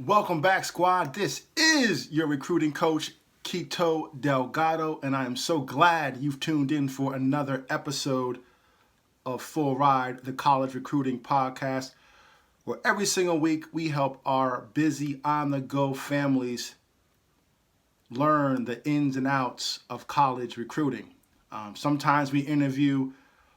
Welcome back, squad. This is your recruiting coach, Kito Delgado, and I am so glad you've tuned in for another episode of Full Ride, the college recruiting podcast, where every single week we help our busy on-the-go families learn the ins and outs of college recruiting. Sometimes we interview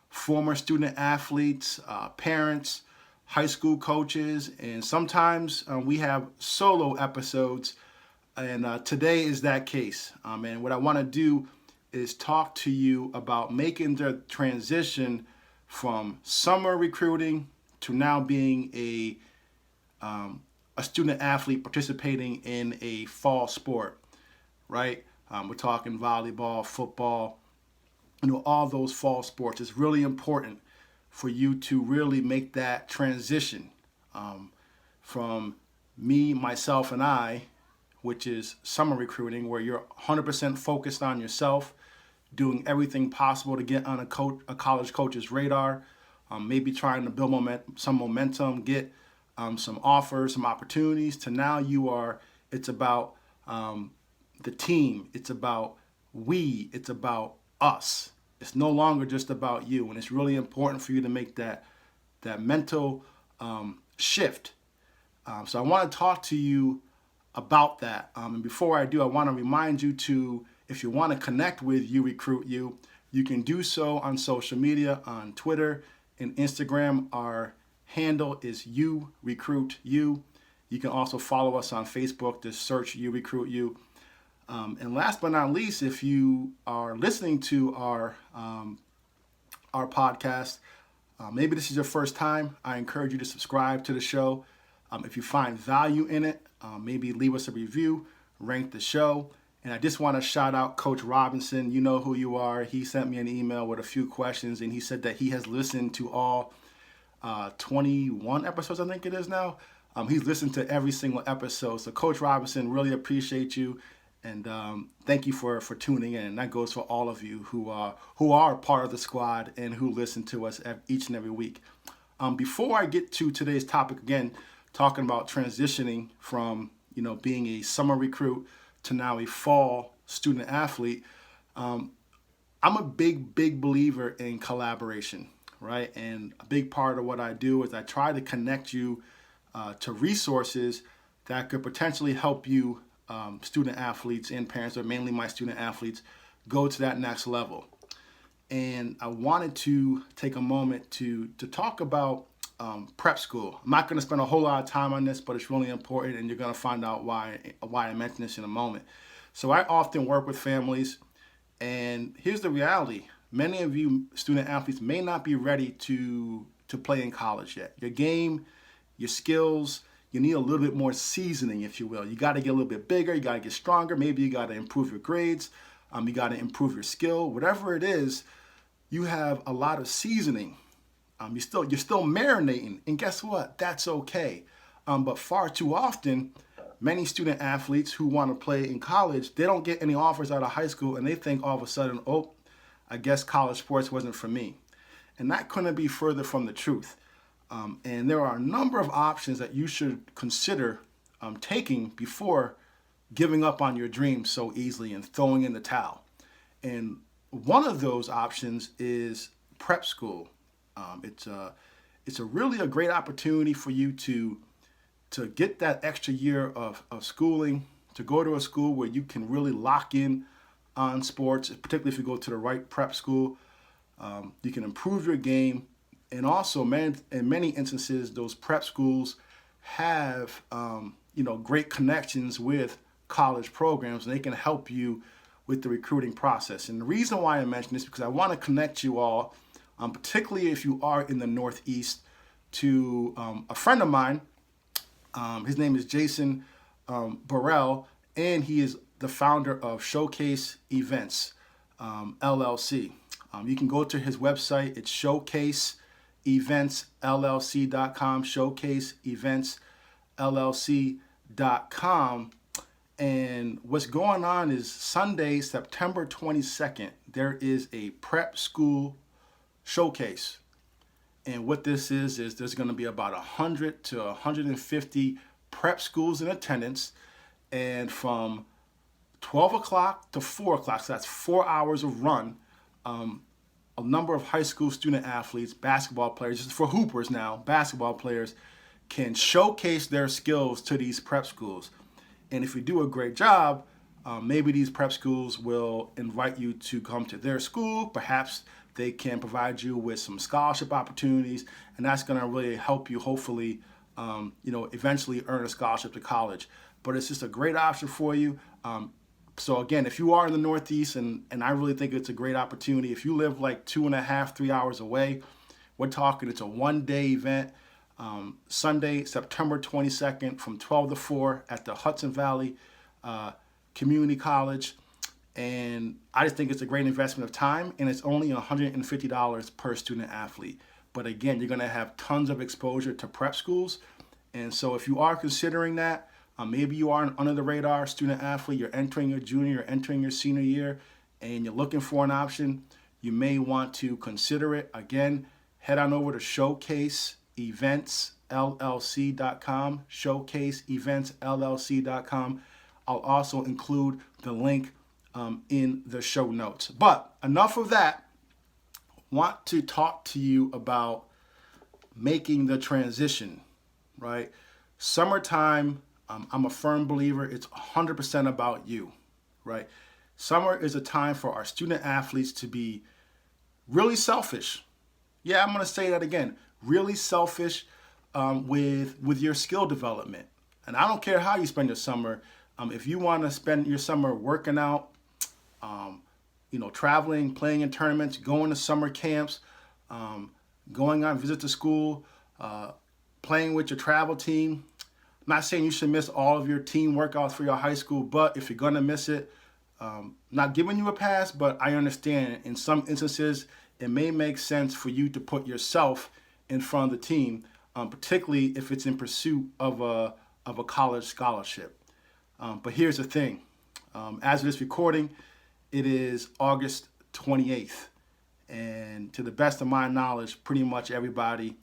former student athletes, parents, high school coaches, and sometimes we have solo episodes, and today is that case. And what I want to do is talk to you about making the transition from summer recruiting to now being a student athlete participating in a fall sport, right? We're talking volleyball, football, all those fall sports. It's really important for you to really make that transition from me, myself, and I, which is summer recruiting, where you're 100% focused on yourself, doing everything possible to get on a college coach's radar, maybe trying to build some momentum, get some offers, some opportunities, to now it's about the team, it's about it's about us. It's no longer just about you, and it's really important for you to make that mental shift. So I want to talk to you about that. And before I do, I want to remind you to, if you want to connect with URECRUITU, you can do so on social media, on Twitter and Instagram. Our handle is URECRUITU. You can also follow us on Facebook. Just search URECRUITU. And last but not least, if you are listening to our podcast, maybe this is your first time, I encourage you to subscribe to the show. If you find value in it, maybe leave us a review, rank the show. And I just want to shout out Coach Robinson. You know who you are. He sent me an email with a few questions, and he said that he has listened to all 21 episodes, I think it is now. He's listened to every single episode. So Coach Robinson, really appreciate you. And thank you for tuning in. And that goes for all of you who are part of the squad and who listen to us each and every week. Before I get to today's topic, again, talking about transitioning from being a summer recruit to now a fall student athlete, I'm a big believer in collaboration, right? And a big part of what I do is I try to connect you to resources that could potentially help you, student athletes and parents, or mainly my student athletes, go to that next level. And I wanted to take a moment to talk about prep school. I'm not going to spend a whole lot of time on this, but it's really important, and you're going to find out why I mention this in a moment. So I often work with families, and here's the reality. Many of you student athletes may not be ready to play in college yet. Your game, your skills, you need a little bit more seasoning, if you will. You got to get a little bit bigger. You got to get stronger. Maybe you got to improve your grades. You got to improve your skill. Whatever it is, you have a lot of seasoning. You're still marinating, and guess what? That's okay. But far too often, many student athletes who want to play in college, they don't get any offers out of high school, and they think all of a sudden, oh, I guess college sports wasn't for me. And that couldn't be further from the truth. And there are a number of options that you should consider taking before giving up on your dreams so easily and throwing in the towel. And one of those options is prep school. It's a really a great opportunity for you to get that extra year of schooling, to go to a school where you can really lock in on sports, particularly if you go to the right prep school. You can improve your game. And also, in many instances, those prep schools have, great connections with college programs, and they can help you with the recruiting process. And the reason why I mention this is because I want to connect you all, particularly if you are in the Northeast, to a friend of mine. His name is Jason Burrell, and he is the founder of Showcase Events, LLC. You can go to his website. It's showcaseeventsllc.com, showcaseeventsllc.com. And what's going on is Sunday, September 22nd, there is a prep school showcase. And what this is there's going to be about 100 to 150 prep schools in attendance, and from 12 o'clock to 4 o'clock, so that's 4 hours of run, a number of high school student athletes, basketball players, just for hoopers now, basketball players, can showcase their skills to these prep schools. And if you do a great job, maybe these prep schools will invite you to come to their school. Perhaps they can provide you with some scholarship opportunities, and that's going to really help you, hopefully, eventually earn a scholarship to college. But it's just a great option for you. So again, if you are in the Northeast, and I really think it's a great opportunity, if you live like 2.5, 3 hours away, we're talking it's a one-day event, Sunday, September 22nd from 12 to 4 at the Hudson Valley Community College. And I just think it's a great investment of time, and it's only $150 per student athlete. But again, you're going to have tons of exposure to prep schools. And so if you are considering that, maybe you are an under-the-radar student athlete, you're entering your junior, you're entering your senior year, and you're looking for an option, you may want to consider it. Again, head on over to showcaseeventsllc.com, showcaseeventsllc.com. I'll also include the link in the show notes. But enough of that. Want to talk to you about making the transition, right? Summertime, I'm a firm believer, it's 100% about you, right? Summer is a time for our student athletes to be really selfish. Yeah, I'm going to say that again. Really selfish with your skill development. And I don't care how you spend your summer. If you want to spend your summer working out, traveling, playing in tournaments, going to summer camps, going on visits to school, playing with your travel team. I'm not saying you should miss all of your team workouts for your high school, but if you're going to miss it, not giving you a pass, but I understand in some instances it may make sense for you to put yourself in front of the team, particularly if it's in pursuit of a college scholarship. But here's the thing. As of this recording, it is August 28th. And to the best of my knowledge, pretty much everybody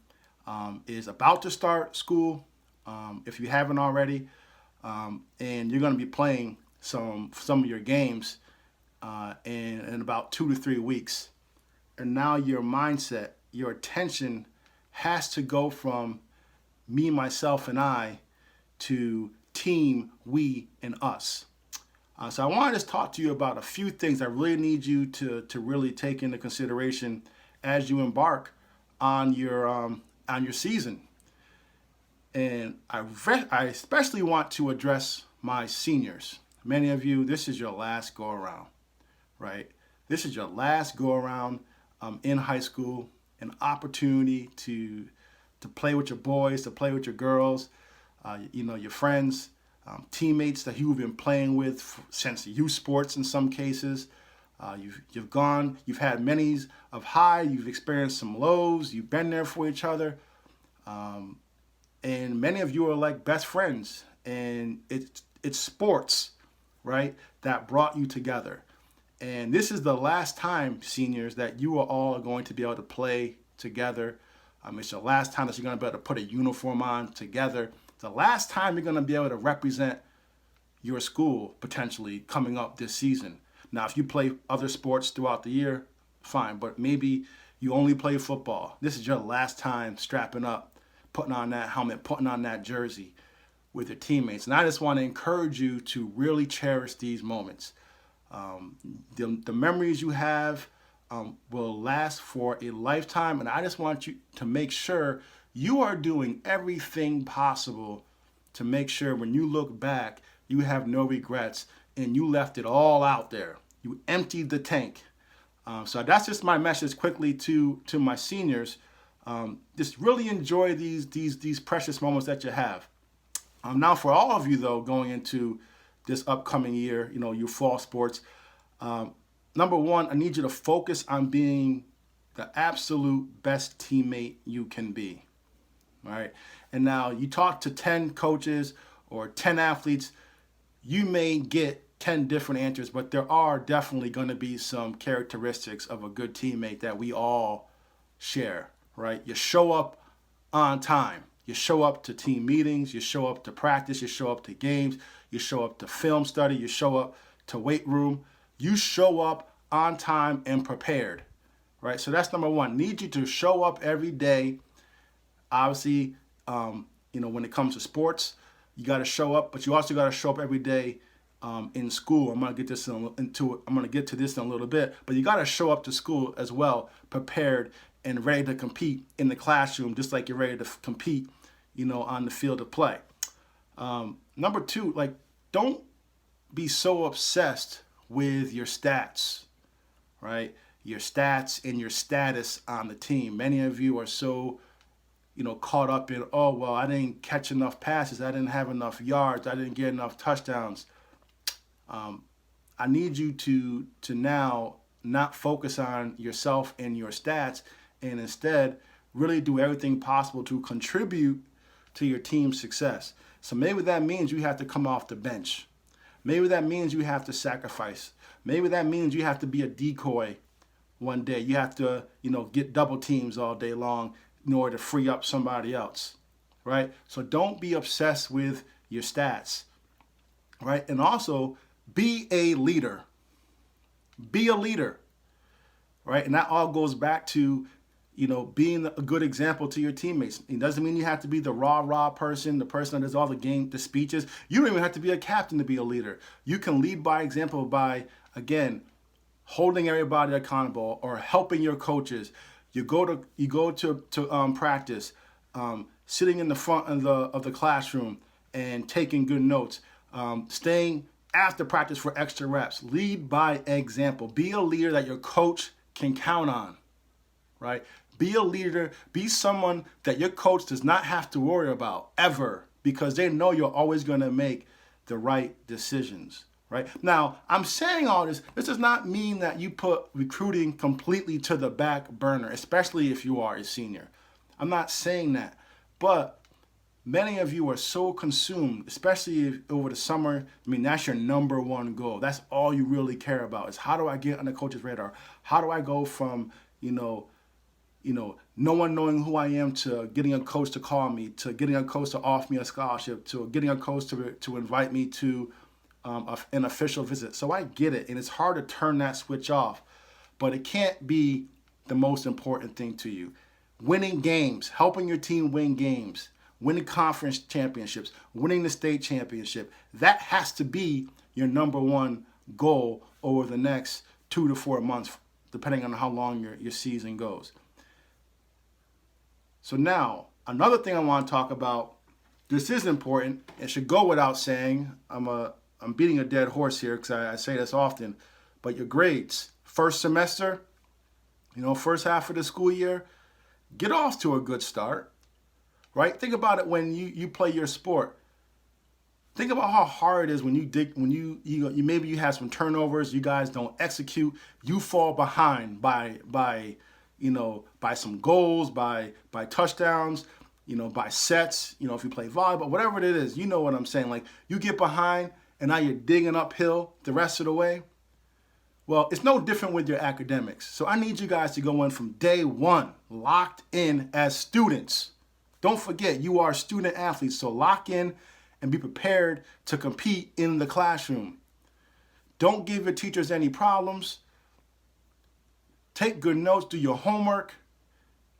is about to start school, if you haven't already. And you're going to be playing some of your games in about 2 to 3 weeks. And now your mindset, your attention has to go from me, myself, and I to team, we, and us. So I want to just talk to you about a few things I really need you to really take into consideration as you embark on your season. And I especially want to address my seniors. Many of you, this is your last go around, right? This is your last go around in high school, an opportunity to play with your boys, to play with your girls, your friends. Teammates that you've been playing with since youth sports in some cases. You've had many of high, you've experienced some lows, you've been there for each other. And many of you are like best friends, and it's sports, right, that brought you together. And this is the last time, seniors, that you are all going to be able to play together. It's the last time that you're going to be able to put a uniform on together. The last time you're going to be able to represent your school potentially coming up this season. Now, if you play other sports throughout the year, fine, but maybe you only play football. This is your last time strapping up, putting on that helmet, putting on that jersey with your teammates. And I just want to encourage you to really cherish these moments. The memories you have will last for a lifetime, and I just want you to make sure you are doing everything possible to make sure when you look back, you have no regrets and you left it all out there. You emptied the tank. So that's just my message quickly to my seniors. Just really enjoy these precious moments that you have. Now for all of you though, going into this upcoming year, your fall sports, number one, I need you to focus on being the absolute best teammate you can be. All right. And now you talk to 10 coaches or 10 athletes, you may get 10 different answers, but there are definitely going to be some characteristics of a good teammate that we all share, right? You show up on time. You show up to team meetings, you show up to practice, you show up to games, you show up to film study, you show up to weight room. You show up on time and prepared, right? So that's number one. Need you to show up every day. Obviously, when it comes to sports, you got to show up, but you also got to show up every day in school. I'm gonna get to this in a little bit, but you got to show up to school as well, prepared and ready to compete in the classroom, just like you're ready to compete, on the field of play. Number two, don't be so obsessed with your stats, right? Your stats and your status on the team. Many of you are so, caught up in, oh, well, I didn't catch enough passes. I didn't have enough yards. I didn't get enough touchdowns. I need you to now not focus on yourself and your stats, and instead really do everything possible to contribute to your team's success. So maybe that means you have to come off the bench. Maybe that means you have to sacrifice. Maybe that means you have to be a decoy one day. You have to, get double teams all day long in order to free up somebody else, right? So don't be obsessed with your stats, right? And also be a leader. Be a leader, right? And that all goes back to, being a good example to your teammates. It doesn't mean you have to be the rah-rah person, the person that does all the speeches. You don't even have to be a captain to be a leader. You can lead by example by, again, holding everybody accountable or helping your coaches. You go to practice, sitting in the front of the classroom and taking good notes, staying after practice for extra reps. Lead by example. Be a leader that your coach can count on, right? Be a leader. Be someone that your coach does not have to worry about ever, because they know you're always going to make the right decisions, right? Now, I'm saying all this. This does not mean that you put recruiting completely to the back burner, especially if you are a senior. I'm not saying that, but many of you are so consumed, especially over the summer. That's your number one goal. That's all you really care about is, how do I get on the coach's radar? How do I go from, no one knowing who I am to getting a coach to call me, to getting a coach to offer me a scholarship, to getting a coach to invite me to an official visit. So I get it, and it's hard to turn that switch off, but it can't be the most important thing to you. Winning games, helping your team win games, winning conference championships, winning the state championship, that has to be your number one goal over the next 2 to 4 months, depending on how long your season goes. So now, another thing I want to talk about, this is important, it should go without saying. I'm beating a dead horse here because I say this often, but your grades, first semester, first half of the school year, get off to a good start, right? Think about it when you play your sport. Think about how hard it is when maybe you have some turnovers, you guys don't execute, you fall behind by some goals, by touchdowns, by sets, if you play volleyball, whatever it is, you know what I'm saying. Like, you get behind and now you're digging uphill the rest of the way. Well, it's no different with your academics. So I need you guys to go in from day one, locked in as students. Don't forget, you are student athletes, so lock in and be prepared to compete in the classroom. Don't give your teachers any problems. Take good notes, do your homework,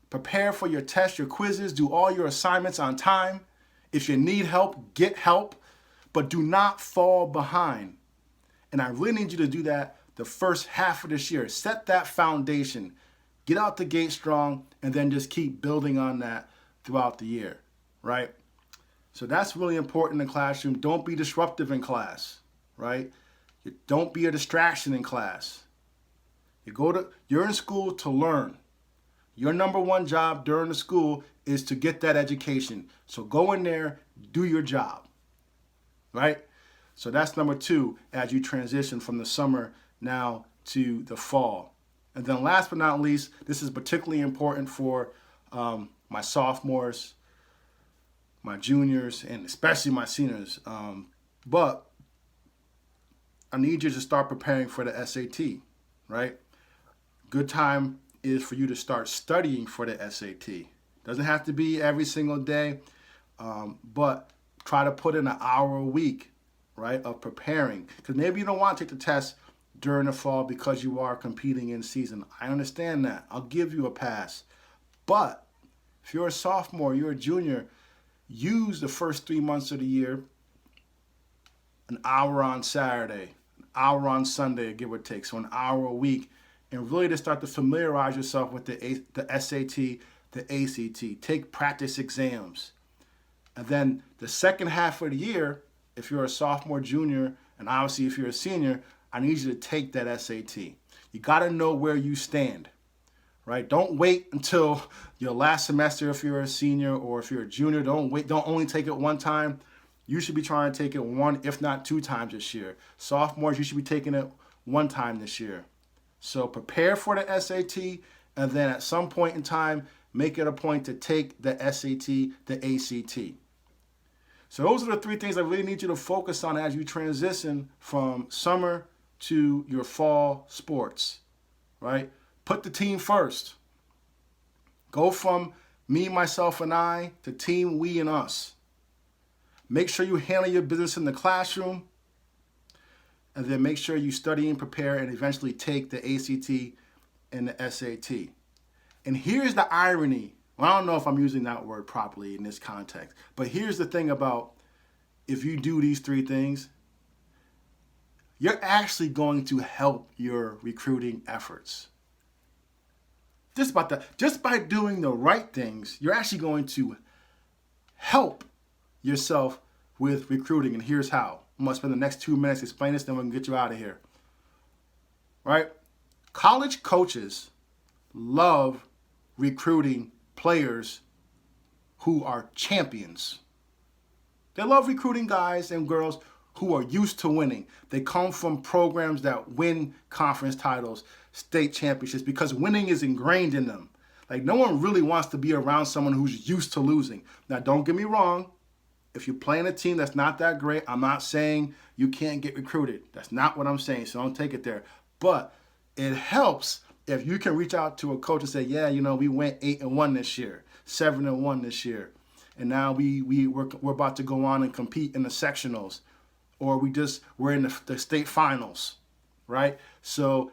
prepare for your tests, your quizzes, do all your assignments on time. If you need help, get help, but do not fall behind. And I really need you to do that the first half of this year. Set that foundation, get out the gate strong, and then just keep building on that throughout the year, right? So that's really important in the classroom. Don't be disruptive in class, right? Don't be a distraction in class. You're in school to learn. Your number one job during the school is to get that education. So go in there, do your job, right? So that's number two as you transition from the summer now to the fall. And then last but not least, this is particularly important for my sophomores, my juniors, and especially my seniors. But I need you to start preparing for the SAT, right? Good time is for you to start studying for the SAT. Doesn't have to be every single day. But try to put in an hour a week, right, of preparing. Because maybe you don't want to take the test during the fall because you are competing in season. I understand that. I'll give you a pass. But if you're a sophomore, you're a junior, use the first 3 months of the year, an hour on Saturday, an hour on Sunday, give or take, so an hour a week, and really to start to familiarize yourself with the SAT, the ACT. Take practice exams. And then the second half of the year, if you're a sophomore, junior, and obviously if you're a senior, I need you to take that SAT. You got to know where you stand, right? Don't wait until your last semester if you're a senior, or if you're a junior. Don't only take it one time. You should be trying to take it one, if not 2 times this year. Sophomores, you should be taking it 1 time this year. So prepare for the SAT, and then at some point in time, make it a point to take the SAT, the ACT. So those are the 3 things I really need you to focus on as you transition from summer to your fall sports, right? Put the team first. Go from me, myself, and I to team, we, and us. Make sure you handle your business in the classroom, and then make sure you study and prepare and eventually take the ACT and the SAT. And here's the irony. Well, I don't know if I'm using that word properly in this context, but here's the thing about if you do these 3 things, you're actually going to help your recruiting efforts. Just by doing the right things, you're actually going to help yourself with recruiting. And here's how. I'm going to spend the next 2 minutes explaining this, then we can get you out of here. Right? College coaches love recruiting players who are champions. They love recruiting guys and girls who are used to winning. They come from programs that win conference titles, state championships, because winning is ingrained in them. Like, no one really wants to be around someone who's used to losing. Now, don't get me wrong. If you're playing a team that's not that great, I'm not saying you can't get recruited. That's not what I'm saying, so don't take it there. But it helps if you can reach out to a coach and say, yeah, we went 8-1 this year, 7-1 this year, and now we're about to go on and compete in the sectionals, or we're in the state finals, right? So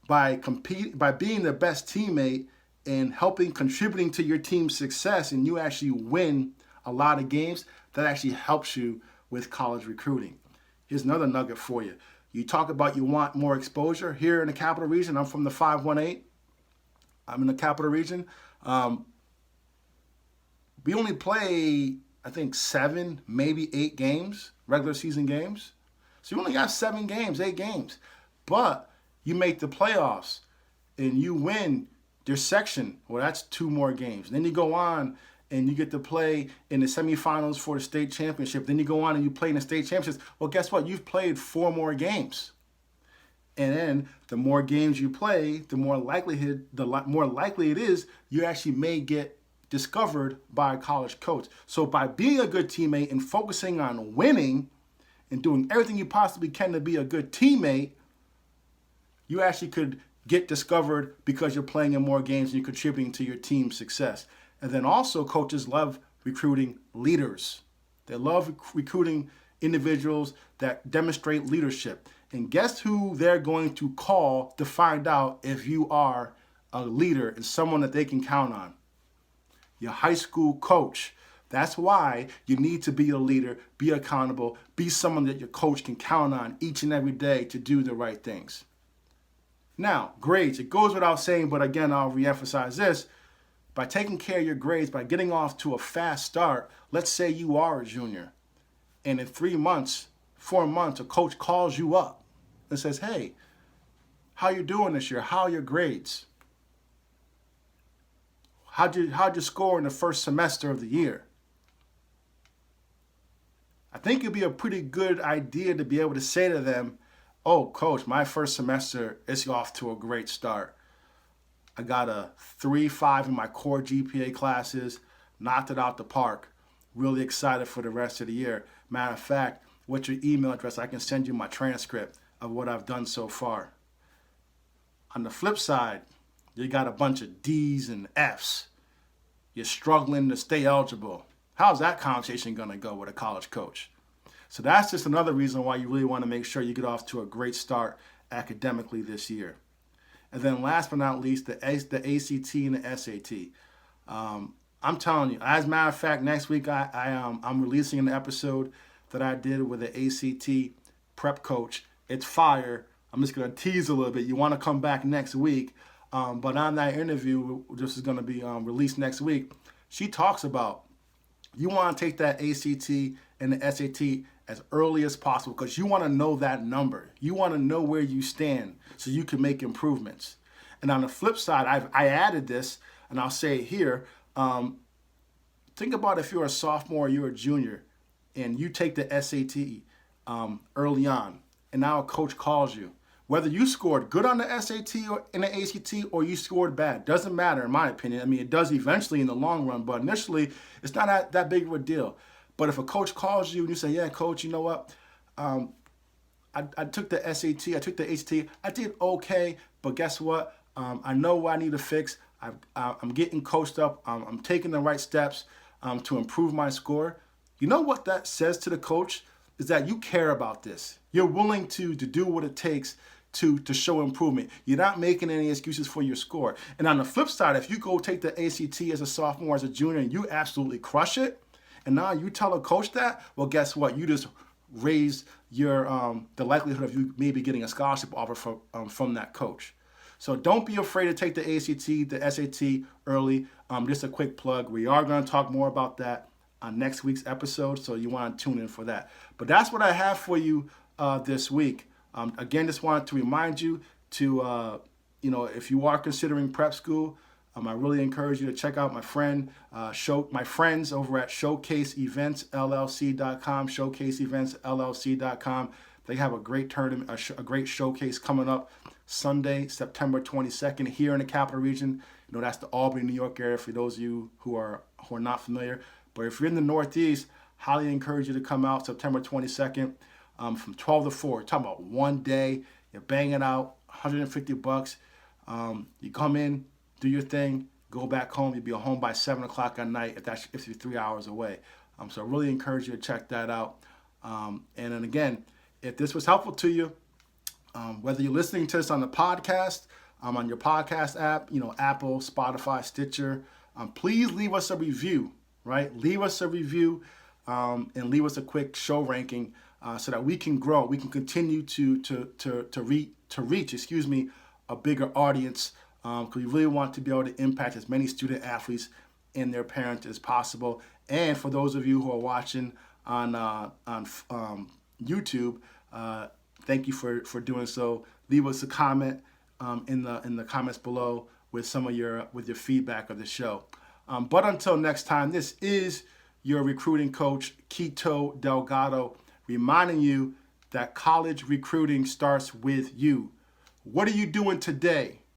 by being the best teammate and contributing to your team's success, and you actually win a lot of games, that actually helps you with college recruiting. Here's another nugget for you. You talk about you want more exposure. Here in the Capital Region, I'm from the 518. I'm in the Capital Region. We only play, I think, 7, maybe 8 games, regular season games. So you only got 7 games, 8 games. But you make the playoffs and you win your section. Well, that's 2 more games. Then you go on and you get to play in the semifinals for the state championship. Then you go on and you play in the state championships. Well, guess what? You've played 4 more games. And then the more games you play, the more likely it is you actually may get discovered by a college coach. So by being a good teammate and focusing on winning and doing everything you possibly can to be a good teammate, you actually could get discovered because you're playing in more games and you're contributing to your team's success. And then also coaches love recruiting leaders. They love recruiting individuals that demonstrate leadership. And guess who they're going to call to find out if you are a leader and someone that they can count on? Your high school coach. That's why you need to be a leader, be accountable, be someone that your coach can count on each and every day to do the right things. Now, grades. It goes without saying, but again, I'll reemphasize this. By taking care of your grades, by getting off to a fast start, let's say you are a junior, and in 3 months, 4 months, a coach calls you up and says, hey, how you doing this year? How are your grades? How'd you score in the first semester of the year? I think it'd be a pretty good idea to be able to say to them, oh, coach, my first semester is off to a great start. I got a 3.5 in my core GPA classes, knocked it out the park. Really excited for the rest of the year. Matter of fact, what's your email address? I can send you my transcript of what I've done so far. On the flip side, you got a bunch of D's and F's. You're struggling to stay eligible. How's that conversation going to go with a college coach? So that's just another reason why you really want to make sure you get off to a great start academically this year. And then last but not least, the ACT and the SAT. I'm telling you, as a matter of fact, next week I'm releasing an episode that I did with the ACT prep coach. It's fire. I'm just going to tease a little bit. You want to come back next week. But on that interview, this is going to be released next week, she talks about you want to take that ACT and the SAT as early as possible because you want to know that number. You want to know where you stand so you can make improvements. And on the flip side, I added this, and I'll say it here. Think about if you're a sophomore or you're a junior and you take the SAT early on, and now a coach calls you. Whether you scored good on the SAT or in the ACT or you scored bad, doesn't matter in my opinion. I mean, it does eventually in the long run, but initially it's not that big of a deal. But if a coach calls you and you say, yeah, coach, you know what? I took the SAT, I took the ACT, I did okay, but guess what? I know what I need to fix. I'm getting coached up. I'm taking the right steps to improve my score. You know what that says to the coach? Is that you care about this. You're willing to do what it takes to show improvement. You're not making any excuses for your score. And on the flip side, if you go take the ACT as a sophomore, as a junior, and you absolutely crush it, and now you tell a coach that, well, guess what? You just raise your the likelihood of you maybe getting a scholarship offer from that coach. So don't be afraid to take the ACT, the SAT early. Just a quick plug. We are going to talk more about that on next week's episode, so you want to tune in for that. But that's what I have for you this week. Again, just wanted to remind you to, if you are considering prep school, I really encourage you to check out my friends over at showcaseeventsllc.com, showcaseeventsllc.com. They have a great tournament, a great showcase coming up Sunday, September 22nd here in the Capital Region. That's the Albany, New York area for those of you who are not familiar. But if you're in the Northeast, highly encourage you to come out September 22nd from 12 to 4. We're talking about one day. You're banging out $150. You come in, do your thing, go back home. You'll be home by 7 o'clock at night if you're 3 hours away. So I really encourage you to check that out. And then again, if this was helpful to you, whether you're listening to this on the podcast, on your podcast app, Apple, Spotify, Stitcher, please leave us a review, right? Leave us a review and leave us a quick show ranking so that we can grow. We can continue to reach, a bigger audience because we really want to be able to impact as many student athletes and their parents as possible. And for those of you who are watching on YouTube, thank you for doing so. Leave us a comment in the comments below with your feedback of the show. But until next time, this is your recruiting coach, Kito Delgado, reminding you that college recruiting starts with you. What are you doing today